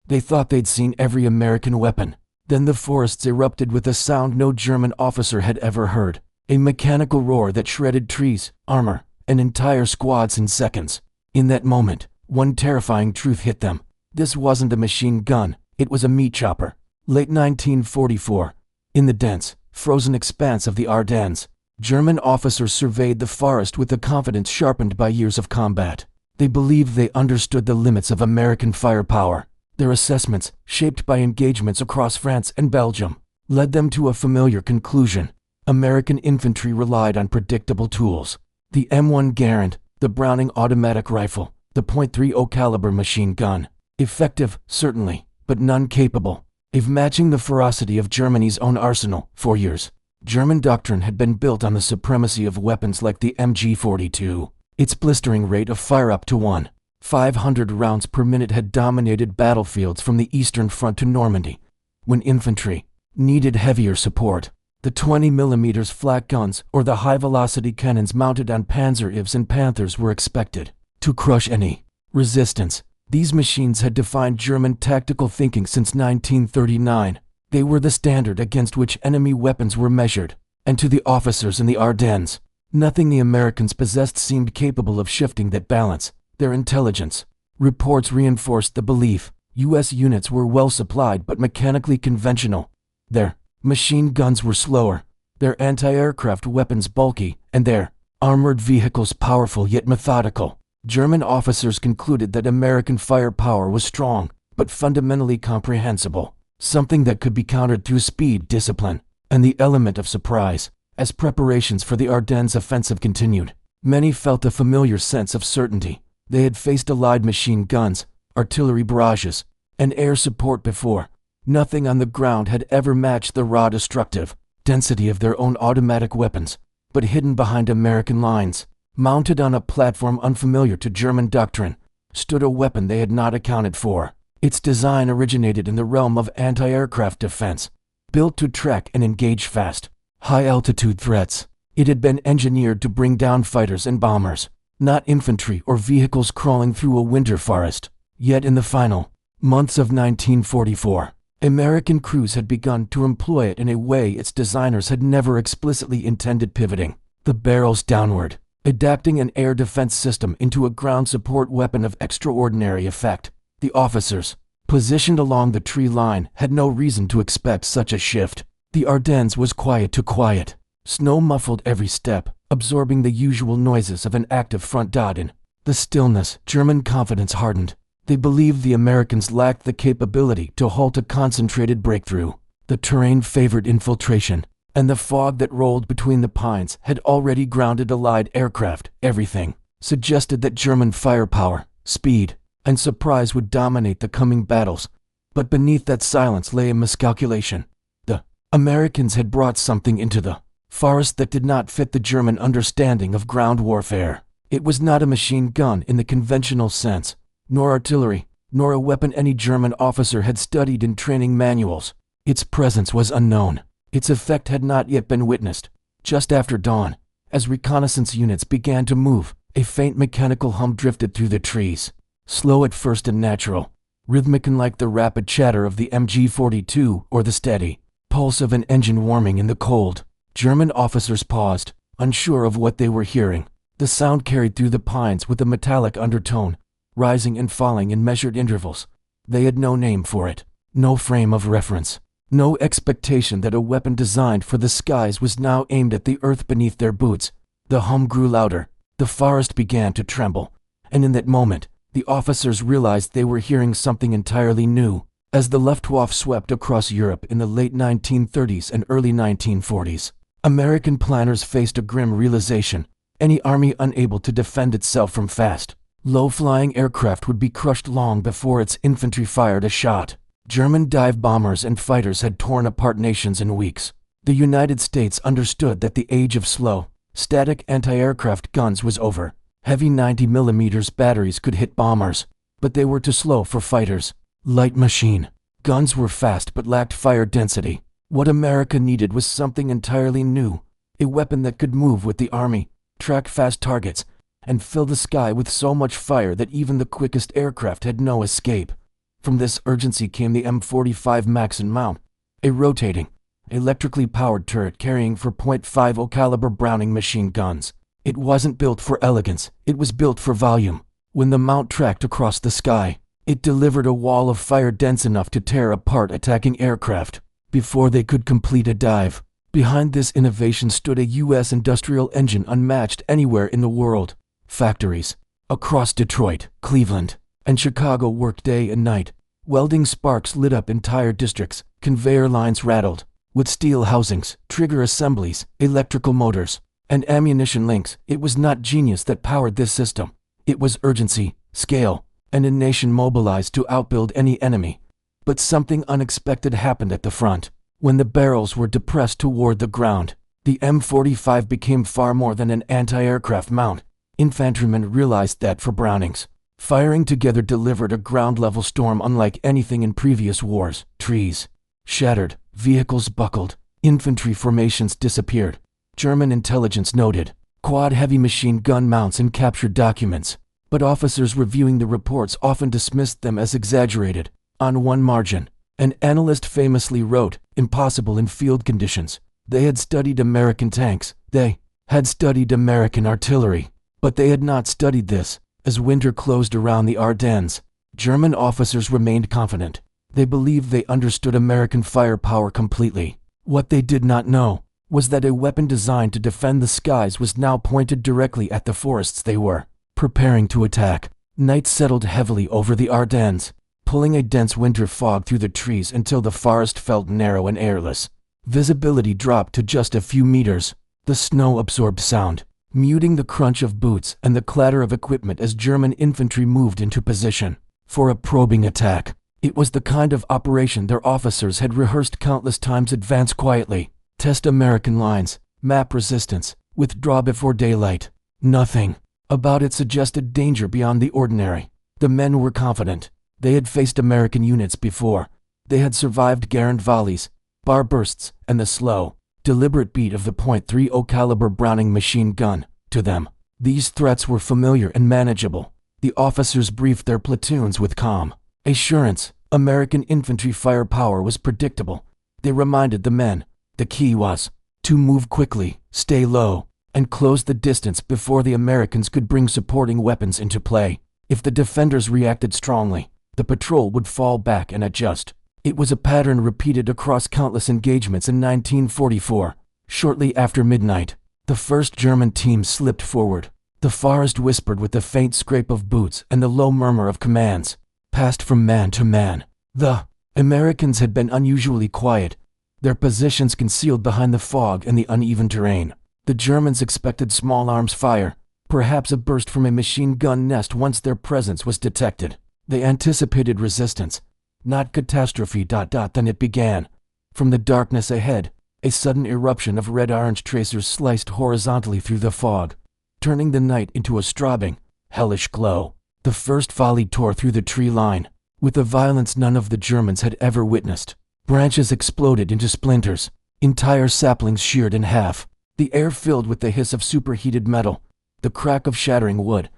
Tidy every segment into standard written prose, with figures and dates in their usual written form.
They thought they'd seen every American weapon. Then the forests erupted with a sound no German officer had ever heard. A mechanical roar that shredded trees, armor, and entire squads in seconds. In that moment, one terrifying truth hit them. This wasn't a machine gun, it was a meat chopper. Late 1944. In the dense, frozen expanse of the Ardennes, German officers surveyed the forest with a confidence sharpened by years of combat. They believed they understood the limits of American firepower. Their assessments, shaped by engagements across France and Belgium, led them to a familiar conclusion. American infantry relied on predictable tools. The M1 Garand, the Browning automatic rifle, the .30 caliber machine gun. Effective, certainly, but none capable of matching the ferocity of Germany's own arsenal. For years, German doctrine had been built on the supremacy of weapons like the MG42. Its blistering rate of fire up to 1,500 rounds per minute had dominated battlefields from the Eastern Front to Normandy. When infantry needed heavier support, the 20mm flak guns or the high-velocity cannons mounted on Panzer IVs and Panthers were expected to crush any resistance. These machines had defined German tactical thinking since 1939. They were the standard against which enemy weapons were measured. And to the officers in the Ardennes, nothing the Americans possessed seemed capable of shifting that balance. Their intelligence reports reinforced the belief U.S. units were well supplied but mechanically conventional. Their machine guns were slower, their anti-aircraft weapons bulky, and their armored vehicles powerful yet methodical. German officers concluded that American firepower was strong, but fundamentally comprehensible, something that could be countered through speed, discipline, and the element of surprise. As preparations for the Ardennes offensive continued, many felt a familiar sense of certainty. They had faced Allied machine guns, artillery barrages, and air support before. Nothing on the ground had ever matched the raw destructive density of their own automatic weapons, but hidden behind American lines, mounted on a platform unfamiliar to German doctrine, stood a weapon they had not accounted for. Its design originated in the realm of anti-aircraft defense. Built to track and engage fast, high-altitude threats, it had been engineered to bring down fighters and bombers, not infantry or vehicles crawling through a winter forest. Yet in the final months of 1944, American crews had begun to employ it in a way its designers had never explicitly intended, pivoting the barrels downward, adapting an air defense system into a ground support weapon of extraordinary effect. The officers, positioned along the tree line, had no reason to expect such a shift. The Ardennes was quiet to quiet. Snow muffled every step, absorbing the usual noises of an active front. In the stillness, German confidence hardened. They believed the Americans lacked the capability to halt a concentrated breakthrough. The terrain favored infiltration, and the fog that rolled between the pines had already grounded Allied aircraft. Everything suggested that German firepower, speed, and surprise would dominate the coming battles. But beneath that silence lay a miscalculation. The Americans had brought something into the forest that did not fit the German understanding of ground warfare. It was not a machine gun in the conventional sense, nor artillery, nor a weapon any German officer had studied in training manuals. Its presence was unknown. Its effect had not yet been witnessed. Just after dawn, as reconnaissance units began to move, a faint mechanical hum drifted through the trees. Slow at first and natural, rhythmic unlike the rapid chatter of the MG42 or the steady pulse of an engine warming in the cold. German officers paused, unsure of what they were hearing. The sound carried through the pines with a metallic undertone, rising and falling in measured intervals. They had no name for it, no frame of reference, no expectation that a weapon designed for the skies was now aimed at the earth beneath their boots. The hum grew louder, the forest began to tremble, and in that moment, the officers realized they were hearing something entirely new. As the Luftwaffe swept across Europe in the late 1930s and early 1940s, American planners faced a grim realization. Any army unable to defend itself from fast, low-flying aircraft would be crushed long before its infantry fired a shot. German dive bombers and fighters had torn apart nations in weeks. The United States understood that the age of slow, static anti-aircraft guns was over. Heavy 90mm batteries could hit bombers, but they were too slow for fighters. Light machine guns were fast but lacked fire density. What America needed was something entirely new, a weapon that could move with the army, track fast targets, and fill the sky with so much fire that even the quickest aircraft had no escape. From this urgency came the M45 Maxim mount, a rotating, electrically powered turret carrying 4.50 caliber Browning machine guns. It wasn't built for elegance, it was built for volume. When the mount tracked across the sky, it delivered a wall of fire dense enough to tear apart attacking aircraft before they could complete a dive. Behind this innovation stood a U.S. industrial engine unmatched anywhere in the world. Factories across Detroit, Cleveland, and Chicago worked day and night. Welding sparks lit up entire districts, conveyor lines rattled. With steel housings, trigger assemblies, electrical motors, and ammunition links, it was not genius that powered this system. It was urgency, scale, and a nation mobilized to outbuild any enemy. But something unexpected happened at the front. When the barrels were depressed toward the ground, the M45 became far more than an anti-aircraft mount. Infantrymen realized that for Brownings, firing together delivered a ground-level storm unlike anything in previous wars. Trees shattered, vehicles buckled, infantry formations disappeared. German intelligence noted quad heavy machine gun mounts in captured documents, but officers reviewing the reports often dismissed them as exaggerated. On one margin, an analyst famously wrote, "Impossible in field conditions." They had studied American tanks, they had studied American artillery, but they had not studied this. As winter closed around the Ardennes, German officers remained confident. They believed they understood American firepower completely. What they did not know was that a weapon designed to defend the skies was now pointed directly at the forests they were preparing to attack. Night settled heavily over the Ardennes, pulling a dense winter fog through the trees until the forest felt narrow and airless. Visibility dropped to just a few meters. The snow absorbed sound, muting the crunch of boots and the clatter of equipment as German infantry moved into position for a probing attack. It was the kind of operation their officers had rehearsed countless times. Advance quietly, test American lines, map resistance, withdraw before daylight. Nothing about it suggested danger beyond the ordinary. The men were confident. They had faced American units before. They had survived Garand volleys, bar bursts, and the slow, deliberate beat of the .30 caliber Browning machine gun. To them, these threats were familiar and manageable. The officers briefed their platoons with calm assurance. American infantry firepower was predictable. They reminded the men, the key was to move quickly, stay low, and close the distance before the Americans could bring supporting weapons into play. If the defenders reacted strongly, the patrol would fall back and adjust. It was a pattern repeated across countless engagements in 1944. Shortly after midnight, the first German team slipped forward. The forest whispered with the faint scrape of boots and the low murmur of commands passed from man to man. The Americans had been unusually quiet, their positions concealed behind the fog and the uneven terrain. The Germans expected small arms fire, perhaps a burst from a machine gun nest once their presence was detected. They anticipated resistance, not catastrophe. Then it began. From the darkness ahead, a sudden eruption of red-orange tracers sliced horizontally through the fog, turning the night into a strobing, hellish glow. The first volley tore through the tree line, with a violence none of the Germans had ever witnessed. Branches exploded into splinters, entire saplings sheared in half. The air filled with the hiss of superheated metal, the crack of shattering wood,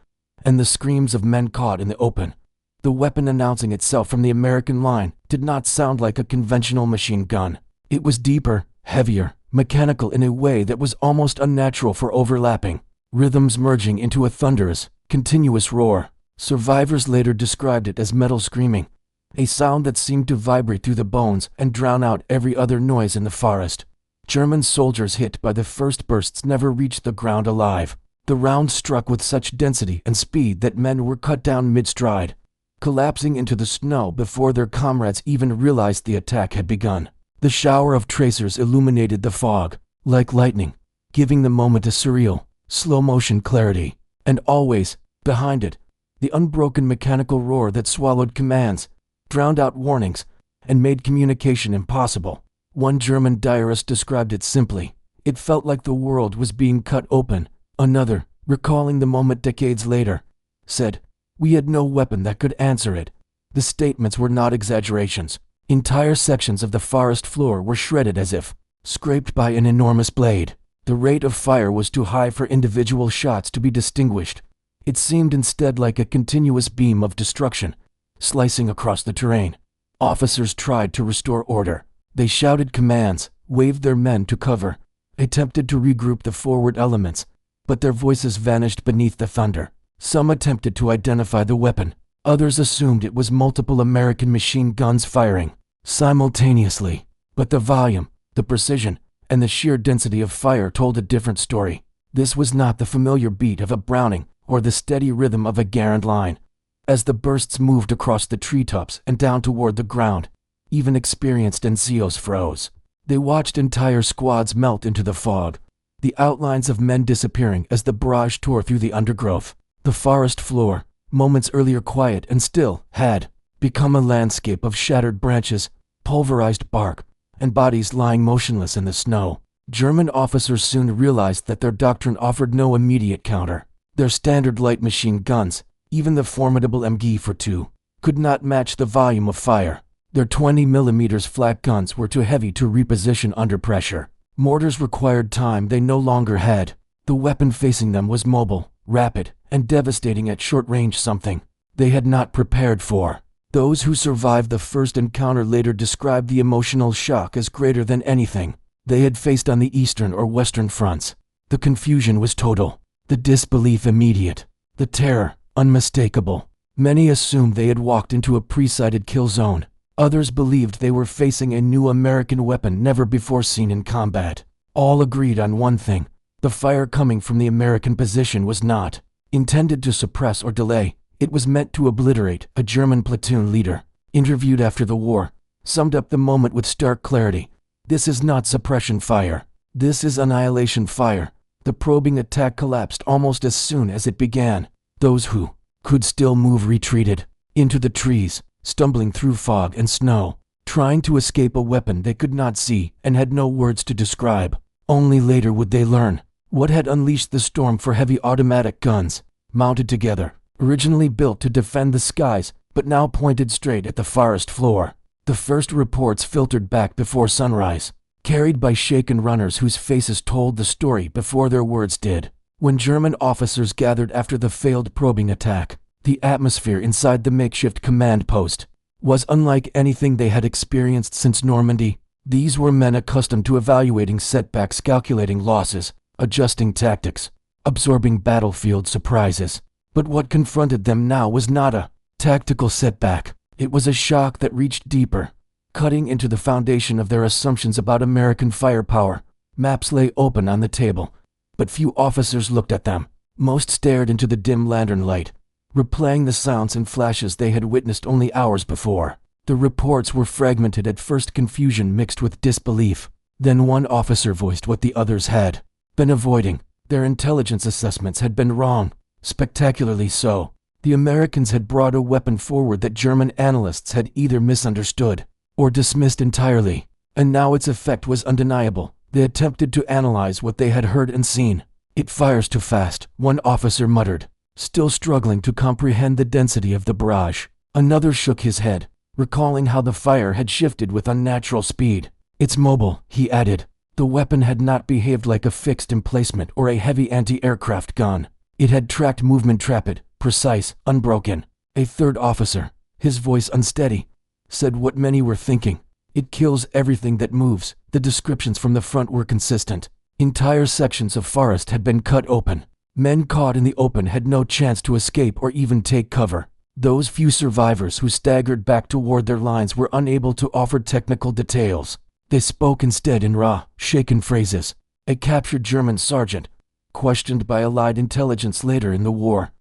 and the screams of men caught in the open. The weapon announcing itself from the American line did not sound like a conventional machine gun. It was deeper, heavier, mechanical in a way that was almost unnatural for overlapping rhythms merging into a thunderous, continuous roar. Survivors later described it as metal screaming, a sound that seemed to vibrate through the bones and drown out every other noise in the forest. German soldiers hit by the first bursts never reached the ground alive. The rounds struck with such density and speed that men were cut down mid-stride, collapsing into the snow before their comrades even realized the attack had begun. The shower of tracers illuminated the fog, like lightning, giving the moment a surreal, slow-motion clarity. And always, behind it, the unbroken mechanical roar that swallowed commands, drowned out warnings, and made communication impossible. One German diarist described it simply. It felt like the world was being cut open. Another, recalling the moment decades later, said, "We had no weapon that could answer it." The statements were not exaggerations. Entire sections of the forest floor were shredded as if scraped by an enormous blade. The rate of fire was too high for individual shots to be distinguished. It seemed instead like a continuous beam of destruction, slicing across the terrain. Officers tried to restore order. They shouted commands, waved their men to cover, attempted to regroup the forward elements, but their voices vanished beneath the thunder. Some attempted to identify the weapon. Others assumed it was multiple American machine guns firing simultaneously. But the volume, the precision, and the sheer density of fire told a different story. This was not the familiar beat of a Browning or the steady rhythm of a Garand line. As the bursts moved across the treetops and down toward the ground, even experienced NCOs froze. They watched entire squads melt into the fog, the outlines of men disappearing as the barrage tore through the undergrowth. The forest floor, moments earlier quiet and still, had become a landscape of shattered branches, pulverized bark, and bodies lying motionless in the snow. German officers soon realized that their doctrine offered no immediate counter. Their standard light machine guns, even the formidable MG-42, could not match the volume of fire. Their 20mm flak guns were too heavy to reposition under pressure. Mortars required time they no longer had. The weapon facing them was mobile, rapid, and devastating at short range, something they had not prepared for. Those who survived the first encounter later described the emotional shock as greater than anything they had faced on the eastern or western fronts. The confusion was total, the disbelief immediate, the terror unmistakable. Many assumed they had walked into a pre-sighted kill zone. Others believed they were facing a new American weapon never before seen in combat. All agreed on one thing: the fire coming from the American position was not intended to suppress or delay. It was meant to obliterate. A German platoon leader, interviewed after the war, summed up the moment with stark clarity. This is not suppression fire. This is annihilation fire. The probing attack collapsed almost as soon as it began. Those who could still move retreated into the trees, stumbling through fog and snow, trying to escape a weapon they could not see and had no words to describe. Only later would they learn what had unleashed the storm. For heavy automatic guns, mounted together, originally built to defend the skies, but now pointed straight at the forest floor. The first reports filtered back before sunrise, carried by shaken runners whose faces told the story before their words did. When German officers gathered after the failed probing attack, the atmosphere inside the makeshift command post was unlike anything they had experienced since Normandy. These were men accustomed to evaluating setbacks, calculating losses, adjusting tactics, absorbing battlefield surprises. But what confronted them now was not a tactical setback. It was a shock that reached deeper, cutting into the foundation of their assumptions about American firepower. Maps lay open on the table, but few officers looked at them. Most stared into the dim lantern light, replaying the sounds and flashes they had witnessed only hours before. The reports were fragmented at first, confusion mixed with disbelief. Then one officer voiced what the others had been avoiding. Their intelligence assessments had been wrong, spectacularly so. The Americans had brought a weapon forward that German analysts had either misunderstood or dismissed entirely, and now its effect was undeniable. They attempted to analyze what they had heard and seen. "It fires too fast," one officer muttered, still struggling to comprehend the density of the barrage. Another shook his head, recalling how the fire had shifted with unnatural speed. "It's mobile," he added. The weapon had not behaved like a fixed emplacement or a heavy anti-aircraft gun. It had tracked movement, rapid, precise, unbroken. A third officer, his voice unsteady, said what many were thinking: "It kills everything that moves." The descriptions from the front were consistent. Entire sections of forest had been cut open. Men caught in the open had no chance to escape or even take cover. Those few survivors who staggered back toward their lines were unable to offer technical details. They spoke instead in raw, shaken phrases. A captured German sergeant, questioned by Allied intelligence later in the war,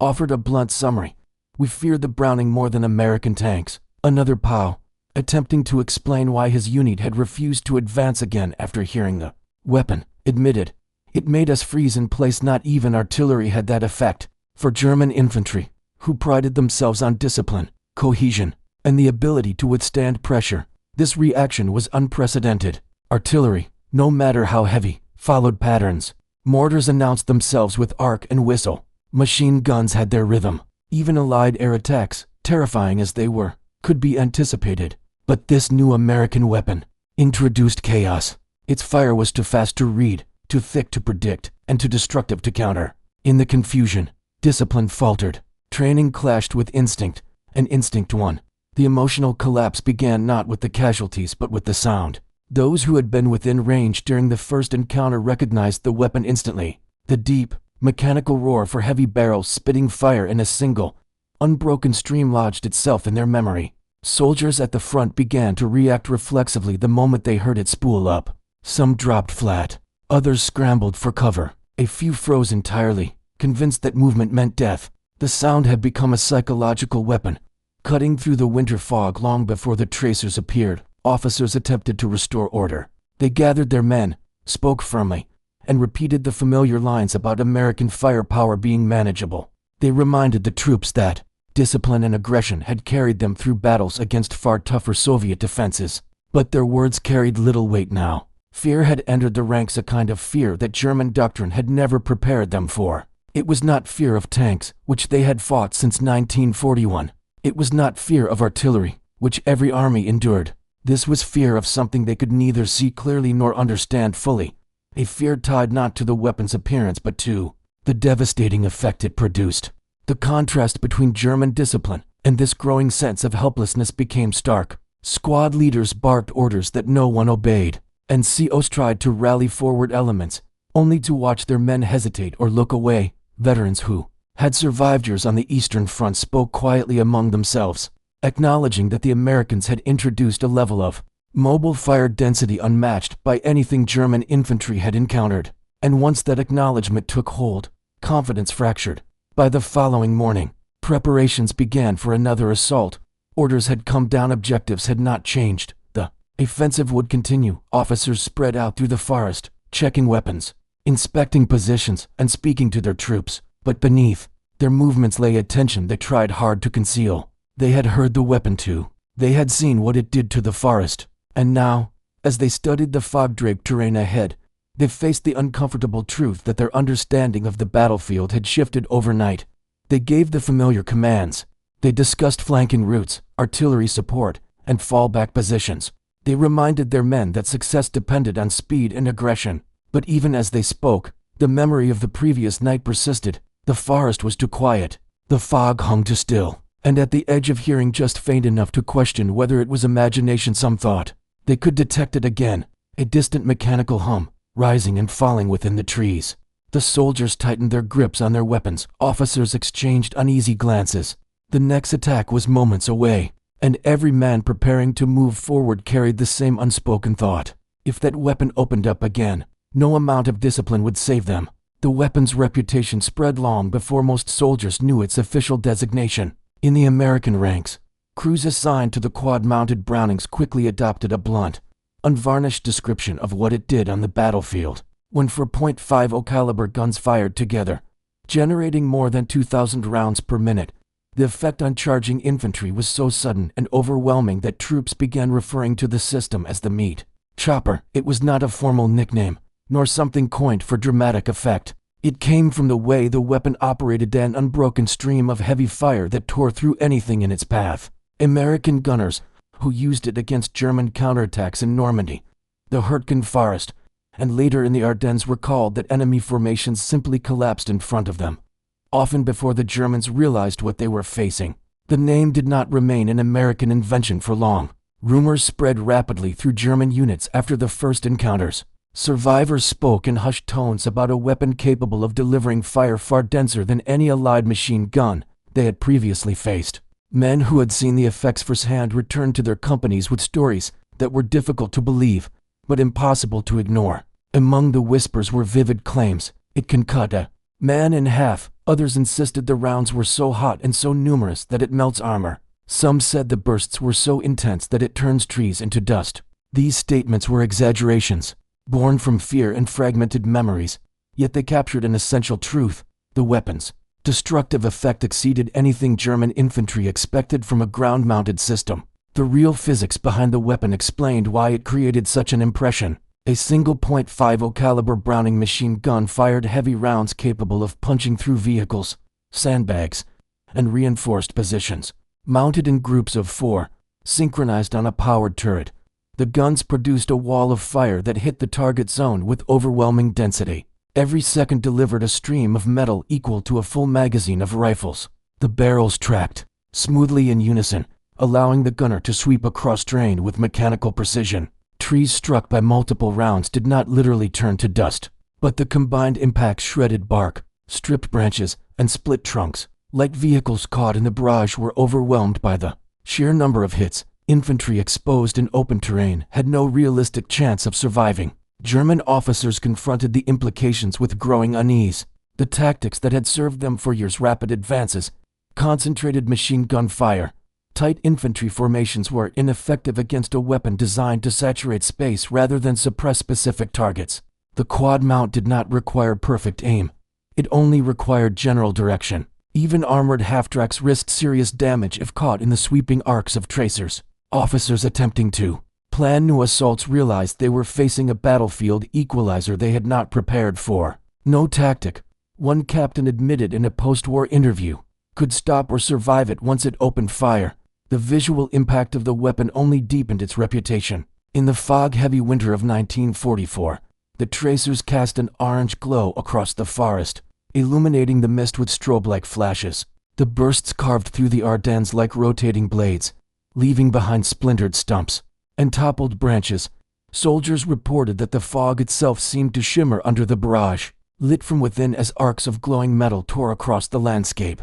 offered a blunt summary: "We feared the Browning more than American tanks." Another POW, attempting to explain why his unit had refused to advance again after hearing the weapon, admitted, "It made us freeze in place. Not even artillery had that effect." For German infantry, who prided themselves on discipline, cohesion, and the ability to withstand pressure, this reaction was unprecedented. Artillery, no matter how heavy, followed patterns. Mortars announced themselves with arc and whistle. Machine guns had their rhythm. Even Allied air attacks, terrifying as they were, could be anticipated. But this new American weapon introduced chaos. Its fire was too fast to read, too thick to predict, and too destructive to counter. In the confusion, discipline faltered. Training clashed with instinct, an instinct one. The emotional collapse began not with the casualties but with the sound. Those who had been within range during the first encounter recognized the weapon instantly. The deep, mechanical roar for heavy barrels spitting fire in a single, unbroken stream lodged itself in their memory. Soldiers at the front began to react reflexively the moment they heard it spool up. Some dropped flat. Others scrambled for cover. A few froze entirely, convinced that movement meant death. The sound had become a psychological weapon. Cutting through the winter fog long before the tracers appeared, officers attempted to restore order. They gathered their men, spoke firmly, and repeated the familiar lines about American firepower being manageable. They reminded the troops that discipline and aggression had carried them through battles against far tougher Soviet defenses. But their words carried little weight now. Fear had entered the ranks, a kind of fear that German doctrine had never prepared them for. It was not fear of tanks, which they had fought since 1941. It was not fear of artillery, which every army endured. This was fear of something they could neither see clearly nor understand fully. A fear tied not to the weapon's appearance but to the devastating effect it produced. The contrast between German discipline and this growing sense of helplessness became stark. Squad leaders barked orders that no one obeyed, and COs tried to rally forward elements, only to watch their men hesitate or look away. Veterans who had survived years on the Eastern Front spoke quietly among themselves, acknowledging that the Americans had introduced a level of mobile fire density unmatched by anything German infantry had encountered. And once that acknowledgement took hold, confidence fractured. By the following morning, preparations began for another assault. Orders had come down, objectives had not changed. The offensive would continue. Officers spread out through the forest, checking weapons, inspecting positions, and speaking to their troops. But beneath their movements lay a tension they tried hard to conceal. They had heard the weapon too. They had seen what it did to the forest. And now, as they studied the fog-draped terrain ahead, they faced the uncomfortable truth that their understanding of the battlefield had shifted overnight. They gave the familiar commands. They discussed flanking routes, artillery support, and fallback positions. They reminded their men that success depended on speed and aggression. But even as they spoke, the memory of the previous night persisted. The forest was too quiet. The fog hung too still, and at the edge of hearing just faint enough to question whether it was imagination. Some thought they could detect it again, a distant mechanical hum, rising and falling within the trees. The soldiers tightened their grips on their weapons. Officers exchanged uneasy glances. The next attack was moments away, and every man preparing to move forward carried the same unspoken thought. If that weapon opened up again, no amount of discipline would save them. The weapon's reputation spread long before most soldiers knew its official designation. In the American ranks, crews assigned to the quad-mounted Brownings quickly adopted a blunt, unvarnished description of what it did on the battlefield. When 4.50 caliber guns fired together, generating more than 2,000 rounds per minute, the effect on charging infantry was so sudden and overwhelming that troops began referring to the system as the meat chopper. It was not a formal nickname, nor something coined for dramatic effect. It came from the way the weapon operated, an unbroken stream of heavy fire that tore through anything in its path. American gunners, who used it against German counterattacks in Normandy, the Hurtgen Forest, and later in the Ardennes, recalled that enemy formations simply collapsed in front of them, often before the Germans realized what they were facing. The name did not remain an American invention for long. Rumors spread rapidly through German units after the first encounters. Survivors spoke in hushed tones about a weapon capable of delivering fire far denser than any Allied machine gun they had previously faced. Men who had seen the effects firsthand returned to their companies with stories that were difficult to believe, but impossible to ignore. Among the whispers were vivid claims. It can cut a man in half. Others insisted the rounds were so hot and so numerous that it melts armor. Some said the bursts were so intense that it turns trees into dust. These statements were exaggerations, born from fear and fragmented memories, yet they captured an essential truth. The weapon's destructive effect exceeded anything German infantry expected from a ground-mounted system. The real physics behind the weapon explained why it created such an impression. A single .50 caliber Browning machine gun fired heavy rounds capable of punching through vehicles, sandbags, and reinforced positions. Mounted in groups of 4, synchronized on a powered turret, the guns produced a wall of fire that hit the target zone with overwhelming density. Every second delivered a stream of metal equal to a full magazine of rifles. The barrels tracked, smoothly in unison, allowing the gunner to sweep across terrain with mechanical precision. Trees struck by multiple rounds did not literally turn to dust, but the combined impacts shredded bark, stripped branches, and split trunks. Light vehicles caught in the barrage were overwhelmed by the sheer number of hits. Infantry exposed in open terrain had no realistic chance of surviving. German officers confronted the implications with growing unease. The tactics that had served them for years, rapid advances, concentrated machine gun fire, tight infantry formations, were ineffective against a weapon designed to saturate space rather than suppress specific targets. The quad mount did not require perfect aim. It only required general direction. Even armored half-tracks risked serious damage if caught in the sweeping arcs of tracers. Officers attempting to plan new assaults realized they were facing a battlefield equalizer they had not prepared for. No tactic, one captain admitted in a post-war interview, could stop or survive it once it opened fire. The visual impact of the weapon only deepened its reputation. In the fog-heavy winter of 1944, the tracers cast an orange glow across the forest, illuminating the mist with strobe-like flashes. The bursts carved through the Ardennes like rotating blades, leaving behind splintered stumps and toppled branches. Soldiers reported that the fog itself seemed to shimmer under the barrage, lit from within as arcs of glowing metal tore across the landscape.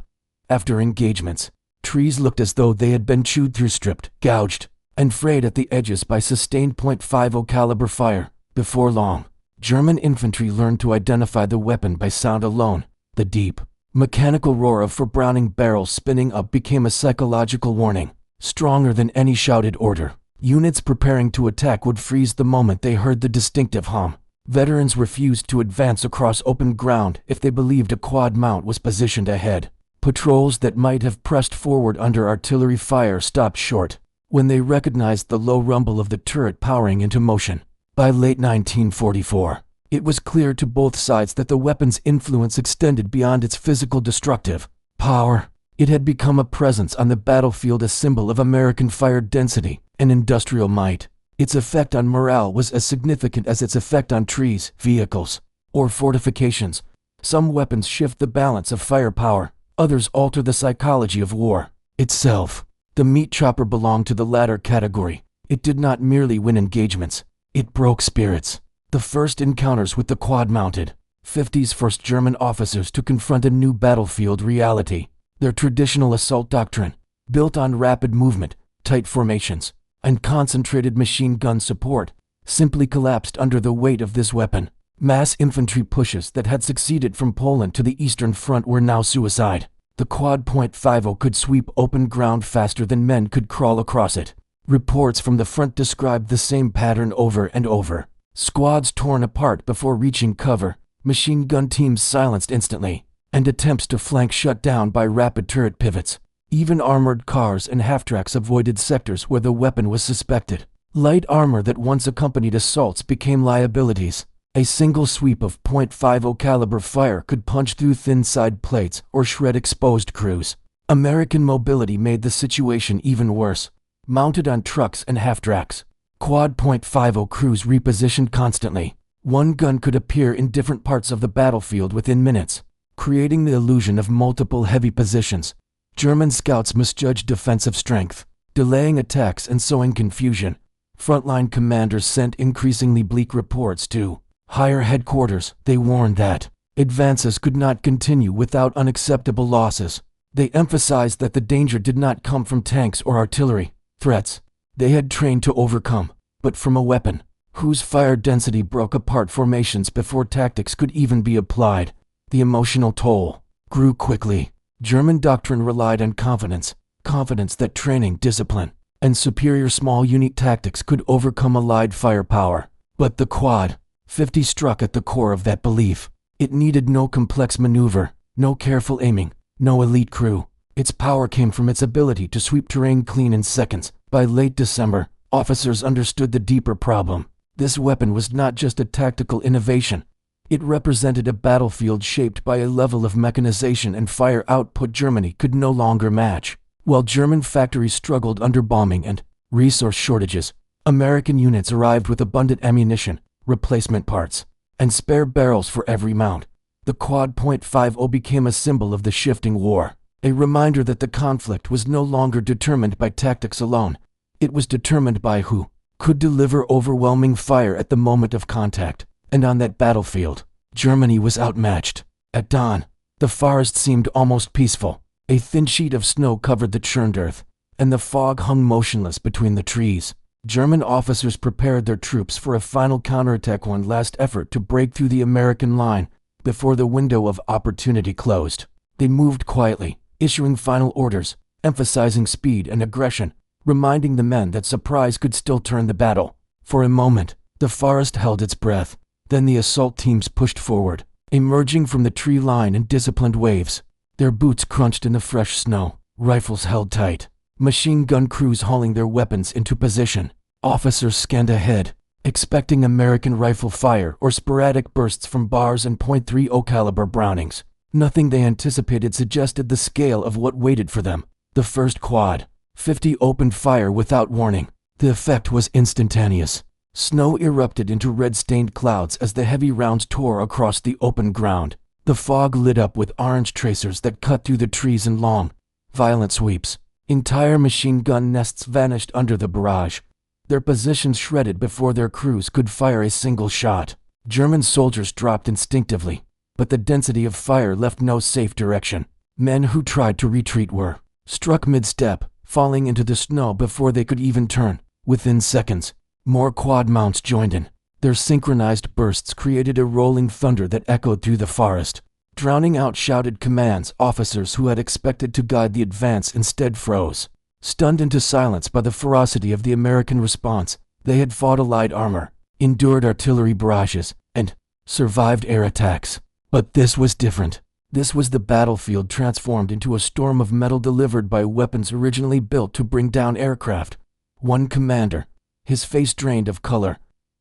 After engagements, trees looked as though they had been chewed through, stripped, gouged, and frayed at the edges by sustained .50 caliber fire. Before long, German infantry learned to identify the weapon by sound alone. The deep, mechanical roar of 4 Browning barrels spinning up became a psychological warning, stronger than any shouted order. Units preparing to attack would freeze the moment they heard the distinctive hum. Veterans refused to advance across open ground if they believed a quad mount was positioned ahead. Patrols that might have pressed forward under artillery fire stopped short when they recognized the low rumble of the turret powering into motion. By late 1944, it was clear to both sides that the weapon's influence extended beyond its physical destructive power. It had become a presence on the battlefield, a symbol of American fire density and industrial might. Its effect on morale was as significant as its effect on trees, vehicles, or fortifications. Some weapons shift the balance of firepower, others alter the psychology of war itself. The meat chopper belonged to the latter category. It did not merely win engagements, it broke spirits. The first encounters with the quad-mounted 50s forced German officers to confront a new battlefield reality. Their traditional assault doctrine, built on rapid movement, tight formations, and concentrated machine gun support, simply collapsed under the weight of this weapon. Mass infantry pushes that had succeeded from Poland to the Eastern Front were now suicide. The quad .50 could sweep open ground faster than men could crawl across it. Reports from the front described the same pattern over and over. Squads torn apart before reaching cover, machine gun teams silenced instantly, and attempts to flank shut down by rapid turret pivots. Even armored cars and half-tracks avoided sectors where the weapon was suspected. Light armor that once accompanied assaults became liabilities. A single sweep of .50 caliber fire could punch through thin side plates or shred exposed crews. American mobility made the situation even worse. Mounted on trucks and half-tracks, quad .50 crews repositioned constantly. One gun could appear in different parts of the battlefield within minutes, creating the illusion of multiple heavy positions. German scouts misjudged defensive strength, delaying attacks and sowing confusion. Frontline commanders sent increasingly bleak reports to higher headquarters. They warned that advances could not continue without unacceptable losses. They emphasized that the danger did not come from tanks or artillery threats they had trained to overcome, but from a weapon whose fire density broke apart formations before tactics could even be applied. The emotional toll grew quickly. German doctrine relied on confidence that training, discipline, and superior small unit tactics could overcome allied firepower. But the quad 50 struck at the core of that belief. It needed no complex maneuver, no careful aiming, no elite crew. Its power came from its ability to sweep terrain clean in seconds. By late December, officers understood the deeper problem. This weapon was not just a tactical innovation. It represented a battlefield shaped by a level of mechanization and fire output Germany could no longer match. While German factories struggled under bombing and resource shortages, American units arrived with abundant ammunition, replacement parts, and spare barrels for every mount. The quad .50 became a symbol of the shifting war a reminder that the conflict was no longer determined by tactics alone. It was determined by who could deliver overwhelming fire at the moment of contact. And on that battlefield, Germany was outmatched. At dawn, the forest seemed almost peaceful. A thin sheet of snow covered the churned earth, and the fog hung motionless between the trees. German officers prepared their troops for a final counterattack, one last effort to break through the American line before the window of opportunity closed. They moved quietly, issuing final orders, emphasizing speed and aggression, reminding the men that surprise could still turn the battle. For a moment, the forest held its breath. Then the assault teams pushed forward, emerging from the tree line in disciplined waves. Their boots crunched in the fresh snow, rifles held tight, machine gun crews hauling their weapons into position. Officers scanned ahead, expecting American rifle fire or sporadic bursts from bars and .30 caliber Brownings. Nothing they anticipated suggested the scale of what waited for them. The first quad, 50, opened fire without warning. The effect was instantaneous. Snow erupted into red-stained clouds as the heavy rounds tore across the open ground. The fog lit up with orange tracers that cut through the trees in long, violent sweeps. Entire machine gun nests vanished under the barrage, their positions shredded before their crews could fire a single shot. German soldiers dropped instinctively, but the density of fire left no safe direction. Men who tried to retreat were struck mid-step, falling into the snow before they could even turn. Within seconds, more quad mounts joined in. Their synchronized bursts created a rolling thunder that echoed through the forest, drowning out shouted commands. Officers who had expected to guide the advance instead froze, stunned into silence by the ferocity of the American response. They had fought Allied armor, endured artillery barrages, and survived air attacks. But this was different. This was the battlefield transformed into a storm of metal delivered by weapons originally built to bring down aircraft. One commander, his face drained of color,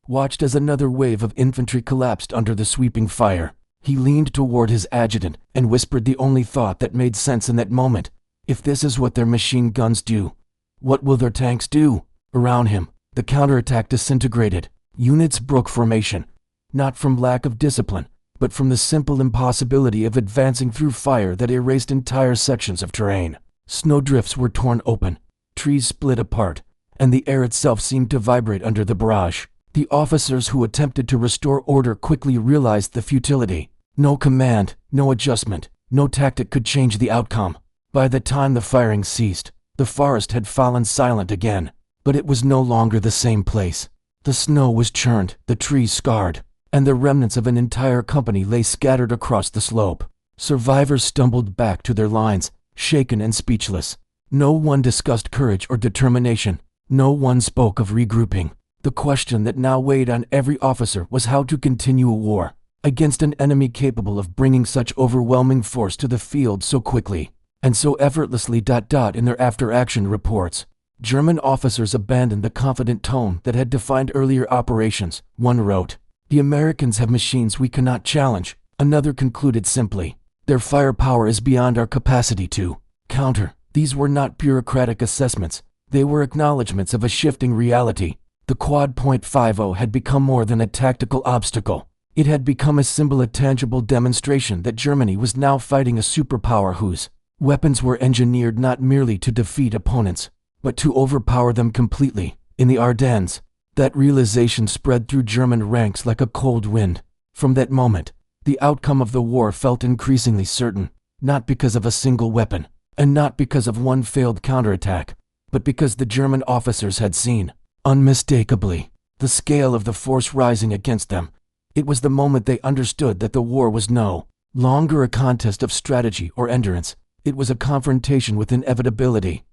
watched as another wave of infantry collapsed under the sweeping fire. He leaned toward his adjutant and whispered the only thought that made sense in that moment. If this is what their machine guns do, what will their tanks do? Around him, the counterattack disintegrated. Units broke formation, not from lack of discipline, but from the simple impossibility of advancing through fire that erased entire sections of terrain. Snowdrifts were torn open, trees split apart, and the air itself seemed to vibrate under the barrage. The officers who attempted to restore order quickly realized the futility. No command, no adjustment, no tactic could change the outcome. By the time the firing ceased, the forest had fallen silent again, but it was no longer the same place. The snow was churned, the trees scarred, and the remnants of an entire company lay scattered across the slope. Survivors stumbled back to their lines, shaken and speechless. No one discussed courage or determination. No one spoke of regrouping. The question that now weighed on every officer was how to continue a war against an enemy capable of bringing such overwhelming force to the field so quickly and so effortlessly. In their after-action reports, German officers abandoned the confident tone that had defined earlier operations. One wrote, "The Americans have machines we cannot challenge." Another concluded simply, "Their firepower is beyond our capacity to counter." These were not bureaucratic assessments. They were acknowledgments of a shifting reality. The Quad .50 had become more than a tactical obstacle. It had become a symbol, a tangible demonstration that Germany was now fighting a superpower whose weapons were engineered not merely to defeat opponents, but to overpower them completely. In the Ardennes, that realization spread through German ranks like a cold wind. From that moment, the outcome of the war felt increasingly certain, not because of a single weapon, and not because of one failed counterattack, but because the German officers had seen, unmistakably, the scale of the force rising against them. It was the moment they understood that the war was no longer a contest of strategy or endurance. It was a confrontation with inevitability.